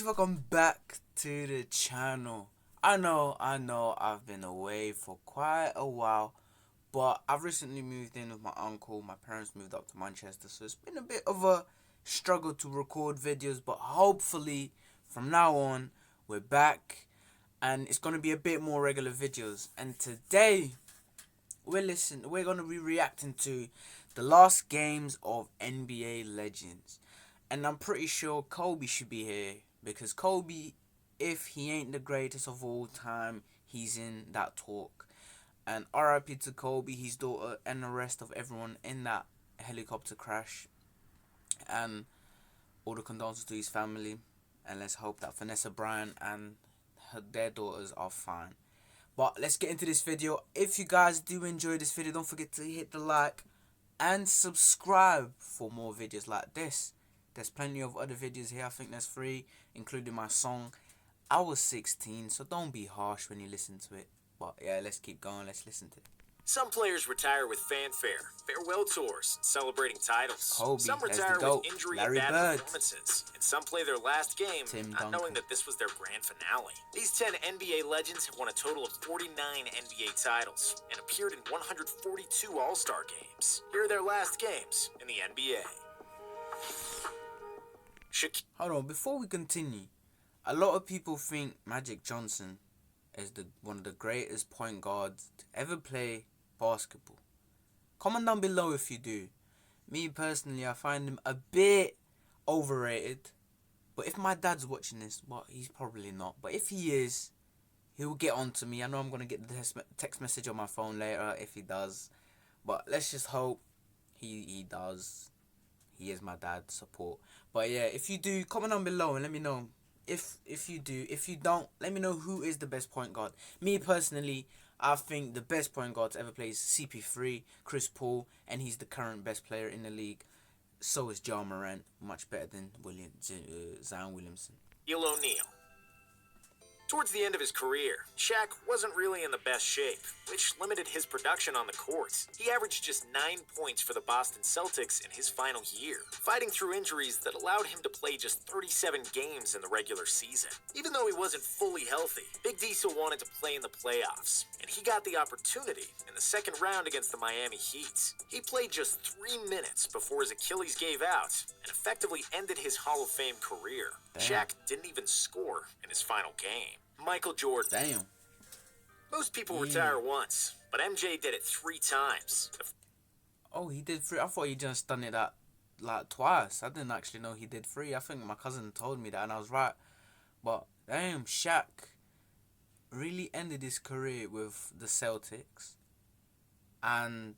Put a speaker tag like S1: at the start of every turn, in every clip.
S1: guys, welcome back to the channel. I know I've been away for quite a while, but I've recently moved in with my uncle. My parents moved up to Manchester, so it's been a bit of a struggle to record videos, but hopefully from now on we're back and it's going to be a bit more regular videos. And today we're going to be reacting to the last games of NBA Legends. And I'm pretty sure Kobe should be here, because Kobe, if he ain't the greatest of all time, he's in that talk. And RIP to Kobe, his daughter, and the rest of everyone in that helicopter crash. And all the condolences to his family. And let's hope that Vanessa Bryant and their daughters are fine. But let's get into this video. If you guys do enjoy this video, don't forget to hit the like and subscribe for more videos like this. There's plenty of other videos here. I think there's 3, including my song. I was 16, so don't be harsh when you listen to it. But yeah, let's keep going. Let's listen to it.
S2: Some players retire with fanfare, farewell tours, celebrating titles.
S1: Kobe,
S2: some
S1: there's
S2: retire
S1: the GOAT,
S2: with injury
S1: Larry
S2: and bad
S1: Bird.
S2: performances. And some play their last game not knowing that this was their grand finale. These 10 NBA legends have won a total of 49 NBA titles and appeared in 142 All-Star games. Here are their last games in the NBA.
S1: Hold on, before we continue, a lot of people think Magic Johnson is one of the greatest point guards to ever play basketball. Comment down below if you do. Me personally, I find him a bit overrated. But if my dad's watching this, well, he's probably not. But if he is, he'll get on to me. I know I'm going to get the text message on my phone later if he does. But let's just hope he does. He is my dad's support. But yeah, if you do, comment down below and let me know. If you do, if you don't, let me know who is the best point guard. Me personally, I think the best point guard to ever play is CP3, Chris Paul, and he's the current best player in the league. So is Ja Morant, much better than Zion Williamson.
S2: Shaquille O'Neal. Towards the end of his career, Shaq wasn't really in the best shape, which limited his production on the court. He averaged just 9 points for the Boston Celtics in his final year, fighting through injuries that allowed him to play just 37 games in the regular season. Even though he wasn't fully healthy, Big D still wanted to play in the playoffs, and he got the opportunity in the second round against the Miami Heat. He played just 3 minutes before his Achilles gave out and effectively ended his Hall of Fame career.
S1: Damn.
S2: Shaq didn't even score in his final game. Michael Jordan.
S1: Damn.
S2: Most people retire once, but MJ did it 3 times.
S1: Oh, he did 3. I thought he just done it that like twice. I didn't actually know he did 3. I think my cousin told me that and I was right. But damn, Shaq really ended his career with the Celtics and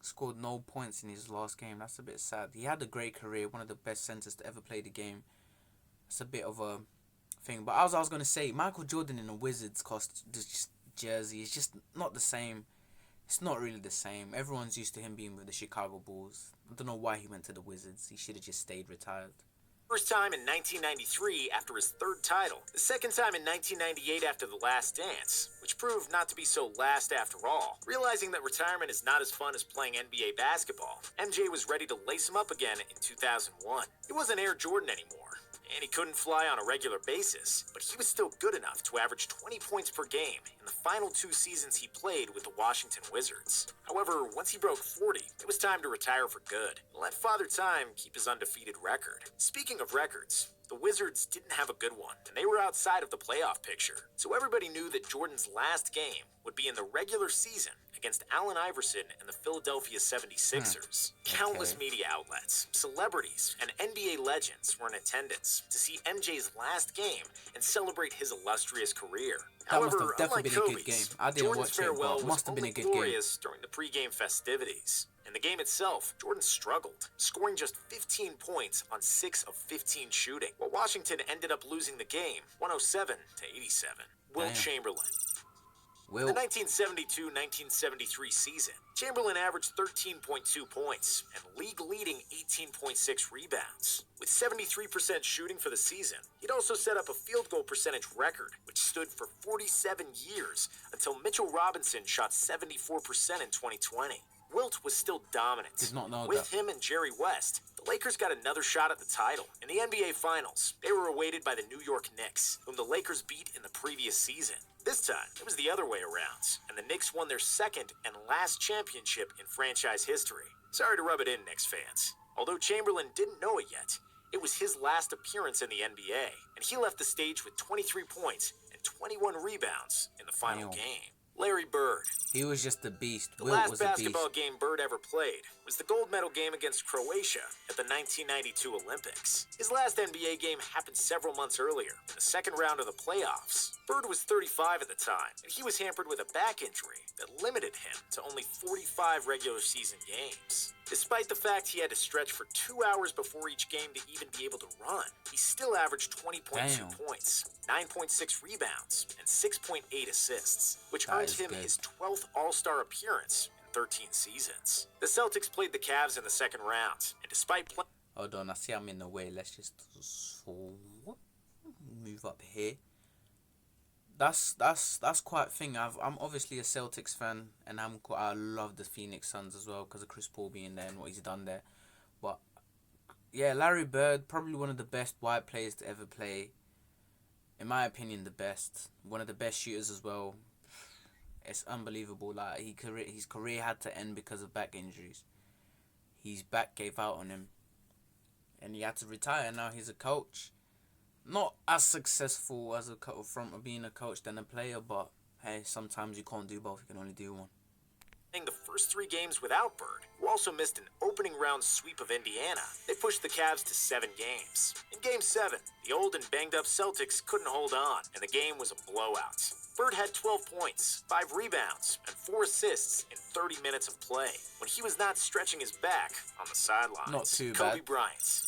S1: scored no points in his last game. That's a bit sad. He had a great career, one of the best centers to ever play the game. It's a bit of a thing. But as I was going to say, Michael Jordan in a Wizards jersey is just not the same. It's not really the same. Everyone's used to him being with the Chicago Bulls. I don't know why he went to the Wizards. He should have just stayed retired.
S2: First time in 1993 after his 3rd title. The second time in 1998 after The Last Dance, which proved not to be so last after all. Realizing that retirement is not as fun as playing NBA basketball, MJ was ready to lace him up again in 2001. He wasn't Air Jordan anymore, and he couldn't fly on a regular basis, but he was still good enough to average 20 points per game in the final 2 seasons he played with the Washington Wizards. However, once he broke 40, it was time to retire for good and let Father Time keep his undefeated record. Speaking of records, the Wizards didn't have a good one, and they were outside of the playoff picture. So everybody knew that Jordan's last game would be in the regular season against Allen Iverson and the Philadelphia 76ers. Countless media outlets, celebrities, and NBA legends were in attendance to see MJ's last game and celebrate his illustrious career.
S1: That must have
S2: However,
S1: definitely
S2: unlike
S1: been a good game.
S2: Kobe's,
S1: I didn't
S2: Jordan's
S1: watch it,
S2: farewell
S1: but it must have been a
S2: was
S1: good
S2: only
S1: game.
S2: glorious during the pregame festivities. In the game itself, Jordan struggled, scoring just 15 points on 6 of 15 shooting, while Washington ended up losing the game 107 to 87. Wilt Chamberlain. In the 1972-1973 season, Chamberlain averaged 13.2 points and league-leading 18.6 rebounds. With 73% shooting for the season, he'd also set up a field goal percentage record, which stood for 47 years until Mitchell Robinson shot 74% in 2020. Wilt was still dominant.
S1: Did not know
S2: With
S1: that.
S2: him and Jerry West, the Lakers got another shot at the title. In the NBA Finals, they were awaited by the New York Knicks, whom the Lakers beat in the previous season. This time, it was the other way around, and the Knicks won their second and last championship in franchise history. Sorry to rub it in, Knicks fans. Although Chamberlain didn't know it yet, it was his last appearance in the NBA, and he left the stage with 23 points and 21 rebounds in the final game. Larry Bird.
S1: He was just a beast.
S2: The
S1: Wilt
S2: last
S1: was a beast.
S2: basketball game Bird ever played was the gold medal game against Croatia at the 1992 Olympics. His last NBA game happened several months earlier, in the second round of the playoffs. Bird was 35 at the time, and he was hampered with a back injury that limited him to only 45 regular season games. Despite the fact he had to stretch for 2 hours before each game to even be able to run, he still averaged 20.2 points, 9.6 rebounds, and 6.8 assists, which earned him his 12th All-Star appearance in 13 seasons. The Celtics played the Cavs in the second round, and despite playing...
S1: Hold on, I see I'm in the way. Let's just move up here. That's quite a thing. I'm obviously a Celtics fan, and I love the Phoenix Suns as well because of Chris Paul being there and what he's done there. But yeah, Larry Bird, probably one of the best white players to ever play. In my opinion, the best. One of the best shooters as well. It's unbelievable. Like his career had to end because of back injuries. His back gave out on him, and he had to retire. Now he's a coach. Not as successful as from being a coach than a player, but hey, sometimes you can't do both. You can only do one.
S2: The first 3 games without Bird, who also missed an opening round sweep of Indiana, they pushed the Cavs to 7 games. In Game 7, the old and banged up Celtics couldn't hold on, and the game was a blowout. Bird had 12 points, 5 rebounds, and 4 assists in 30 minutes of play, when he was not stretching his back on the sidelines.
S1: Not too
S2: Kobe
S1: bad.
S2: Bryant.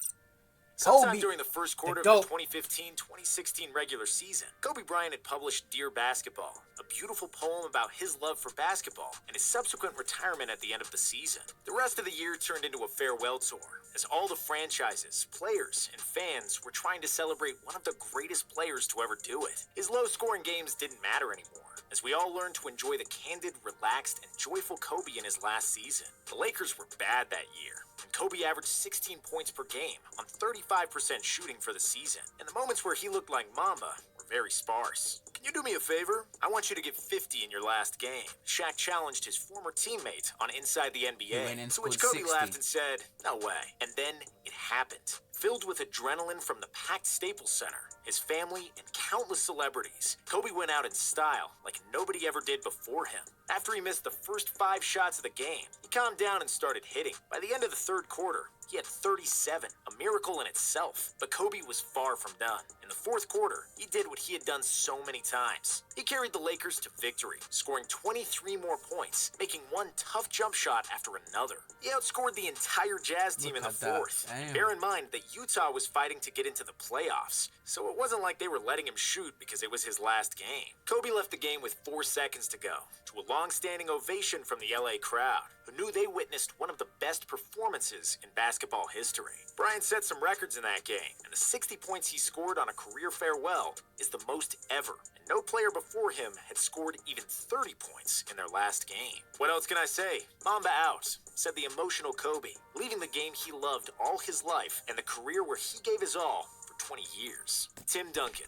S2: Sometime
S1: Kobe,
S2: during the first quarter of the 2015-2016 regular season, Kobe Bryant had published Dear Basketball, a beautiful poem about his love for basketball and his subsequent retirement at the end of the season. The rest of the year turned into a farewell tour, as all the franchises, players, and fans were trying to celebrate one of the greatest players to ever do it. His low-scoring games didn't matter anymore, as we all learned to enjoy the candid, relaxed, and joyful Kobe in his last season. The Lakers were bad that year, and Kobe averaged 16 points per game on 35% shooting for the season, and the moments where he looked like Mamba were very sparse. Can you do me a favor? I want you to get 50 in your last game. Shaq challenged his former teammate on Inside the NBA, to which Kobe
S1: 60.
S2: laughed and said, no way. And then it happened. Filled with adrenaline from the packed Staples Center, his family, and countless celebrities, Kobe went out in style like nobody ever did before him. After he missed the first 5 shots of the game, he calmed down and started hitting. By the end of the third quarter, he had 37, a miracle in itself. But Kobe was far from done. In the fourth quarter, he did what he had done so many times. He carried the Lakers to victory, scoring 23 more points, making one tough jump shot after another. He outscored the entire Jazz team in the fourth. Bear in mind that Utah was fighting to get into the playoffs, so it wasn't like they were letting him shoot because it was his last game. Kobe left the game with 4 seconds to go, to a long-standing ovation from the LA crowd, who knew they witnessed one of the best performances in basketball history. Bryant set some records in that game, and the 60 points he scored on a career farewell is the most ever, and no player before him had scored even 30 points in their last game. What else can I say? Mamba out, said the emotional Kobe, leaving the game he loved all his life and the career where he gave his all for 20 years. Tim Duncan.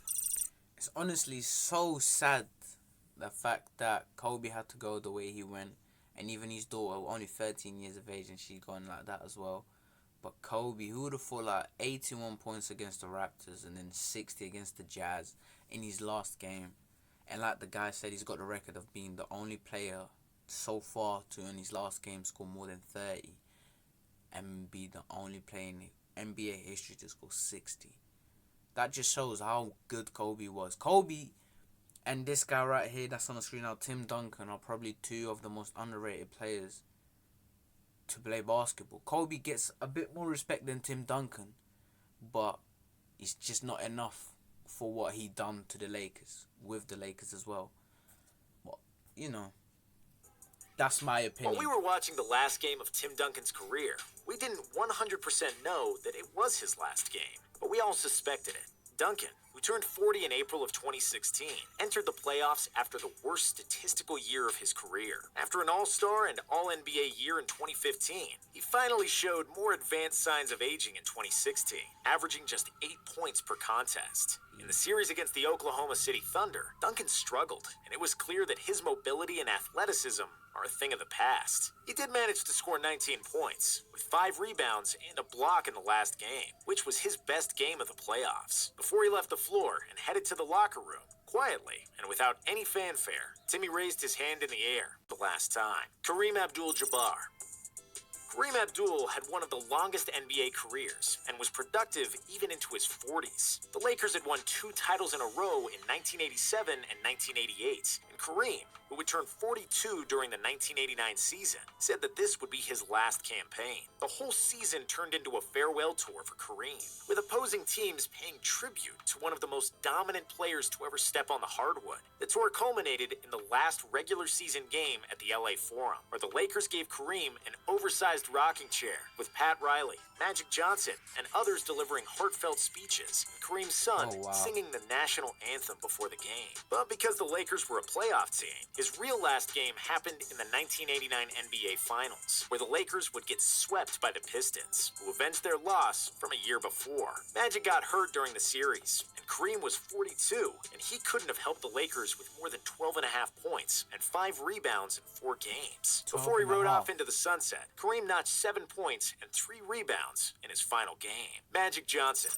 S1: It's honestly so sad, the fact that Kobe had to go the way he went, and even his daughter, only 13 years of age, and she's gone like that as well. But Kobe, who would have thought, like 81 points against the Raptors and then 60 against the Jazz in his last game. And like the guy said, he's got the record of being the only player so far to in his last game score more than 30 and be the only player in NBA history to score 60. That just shows how good Kobe was. Kobe and this guy right here that's on the screen now, Tim Duncan, are probably 2 of the most underrated players to play basketball. Kobe gets a bit more respect than Tim Duncan, but it's just not enough for what he done to the Lakers, with the Lakers as well. But, you know, that's my opinion.
S2: While we were watching the last game of Tim Duncan's career, we didn't 100% know that it was his last game, but we all suspected it. Duncan who turned 40 in April of 2016, entered the playoffs after the worst statistical year of his career. After an All-Star and All-NBA year in 2015, he finally showed more advanced signs of aging in 2016, averaging just 8 points per contest. In the series against the Oklahoma City Thunder, Duncan struggled, and it was clear that his mobility and athleticism are a thing of the past. He did manage to score 19 points, with 5 rebounds and a block in the last game, which was his best game of the playoffs. Before he left the floor and headed to the locker room, quietly and without any fanfare, Timmy raised his hand in the air the last time. Kareem Abdul-Jabbar. Kareem Abdul had one of the longest NBA careers and was productive even into his 40s. The Lakers had won 2 titles in a row in 1987 and 1988, and Kareem, who would turn 42 during the 1989 season, said that this would be his last campaign. The whole season turned into a farewell tour for Kareem, with opposing teams paying tribute to one of the most dominant players to ever step on the hardwood. The tour culminated in the last regular season game at the LA Forum, where the Lakers gave Kareem an oversized rocking chair, with Pat Riley, Magic Johnson, and others delivering heartfelt speeches, and Kareem's son singing the national anthem before the game. But because the Lakers were a playoff team, his real last game happened in the 1989 NBA Finals, where the Lakers would get swept by the Pistons, who avenged their loss from a year before. Magic got hurt during the series, and Kareem was 42, and he couldn't have helped the Lakers with more than 12.5 points and 5 rebounds in 4 games. Before he rode off into the sunset, Kareem notched 7 points and 3 rebounds in his final game. Magic Johnson.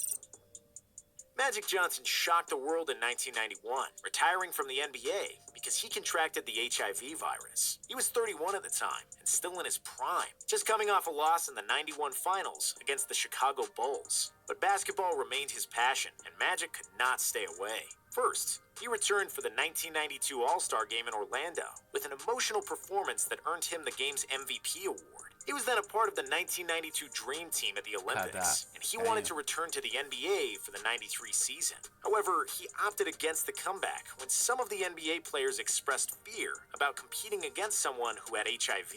S2: Magic Johnson shocked the world in 1991, retiring from the NBA because he contracted the HIV virus. He was 31 at the time and still in his prime, just coming off a loss in the 91 finals against the Chicago Bulls. But basketball remained his passion, and Magic could not stay away. First, he returned for the 1992 All-Star Game in Orlando with an emotional performance that earned him the game's MVP award. He was then a part of the 1992 Dream Team at the Olympics, and he wanted to return to the NBA for the 93 season. However, he opted against the comeback when some of the NBA players expressed fear about competing against someone who had HIV.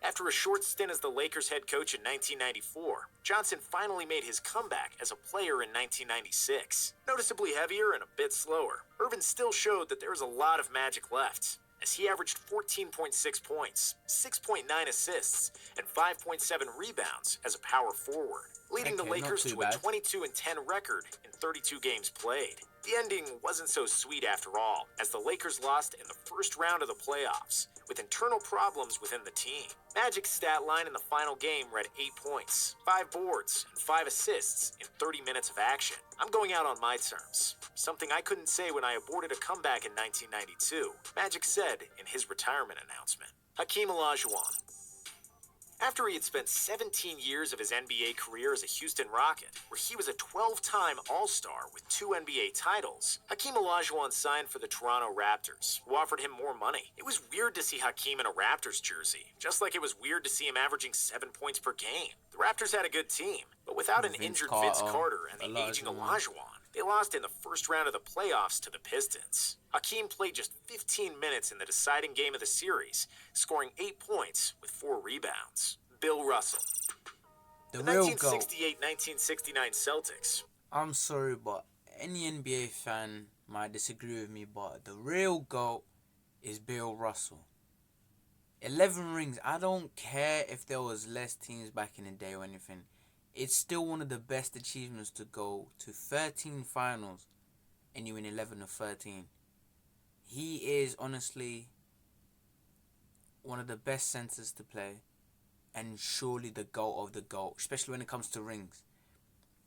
S2: After a short stint as the Lakers head coach in 1994, Johnson finally made his comeback as a player in 1996. Noticeably heavier and a bit slower, Irvin still showed that there was a lot of magic left, as he averaged 14.6 points, 6.9 assists, and 5.7 rebounds as a power forward, leading the Lakers to a 22-10 record in 32 games played. The ending wasn't so sweet after all, as the Lakers lost in the first round of the playoffs, with internal problems within the team. Magic's stat line in the final game read 8 points, 5 boards, and 5 assists in 30 minutes of action. I'm going out on my terms, something I couldn't say when I aborted a comeback in 1992, Magic said in his retirement announcement. Hakeem Olajuwon. After he had spent 17 years of his NBA career as a Houston Rocket, where he was a 12-time All-Star with 2 NBA titles, Hakeem Olajuwon signed for the Toronto Raptors, who offered him more money. It was weird to see Hakeem in a Raptors jersey, just like it was weird to see him averaging 7 points per game. The Raptors had a good team, but without an injured Vince Carter and the aging Olajuwon, they lost in the first round of the playoffs to the Pistons. Hakeem played just 15 minutes in the deciding game of the series, scoring 8 points with 4 rebounds. Bill Russell. The 1968-1969 Celtics.
S1: I'm sorry, but any NBA fan might disagree with me, but the real GOAT is Bill Russell. 11 rings. I don't care if there was less teams back in the day or anything. It's still one of the best achievements to go to 13 finals and you win 11 of 13. He is honestly one of the best centers to play, and surely the GOAT of the GOAT, especially when it comes to rings.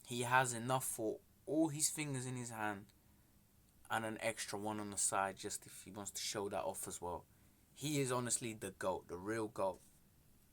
S1: He has enough for all his fingers in his hand and an extra one on the side just if he wants to show that off as well. He is honestly the GOAT, the real GOAT.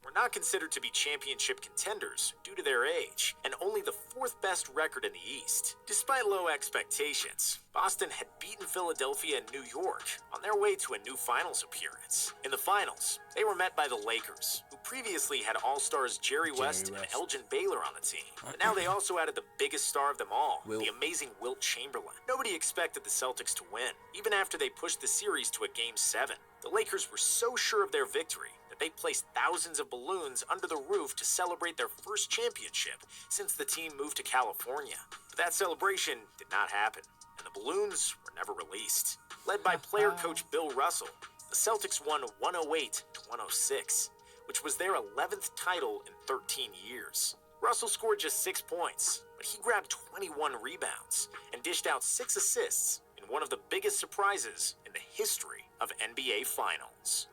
S2: Were not considered to be championship contenders due to their age, and only the 4th best record in the East. Despite low expectations, Boston had beaten Philadelphia and New York on their way to a new finals appearance. In the finals, they were met by the Lakers, who previously had All-Stars Jerry West and Elgin Baylor on the team. But now they also added the biggest star of them all, the amazing Wilt Chamberlain. Nobody expected the Celtics to win, even after they pushed the series to a Game 7. The Lakers were so sure of their victory that they placed thousands of balloons under the roof to celebrate their first championship since the team moved to California. But that celebration did not happen. and the balloons were never released. Led by player coach Bill Russell, the Celtics won 108 to 106, which was their 11th title in 13 years. Russell scored just 6 points, but he grabbed 21 rebounds and dished out 6 assists in one of the biggest surprises in the history of NBA Finals.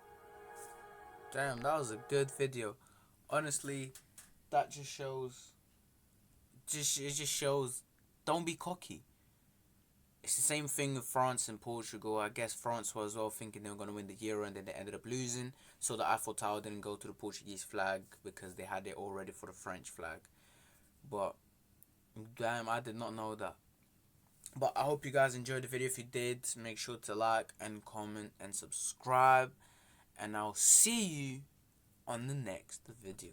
S1: Damn, that was a good video. Honestly, that just shows. It just shows. Don't be cocky. It's the same thing with France and Portugal. I guess France was all thinking they were going to win the Euro and then they ended up losing. So the Eiffel Tower didn't go to the Portuguese flag because they had it all ready for the French flag. But damn, I did not know that. But I hope you guys enjoyed the video. If you did, make sure to like and comment and subscribe. And I'll see you on the next video.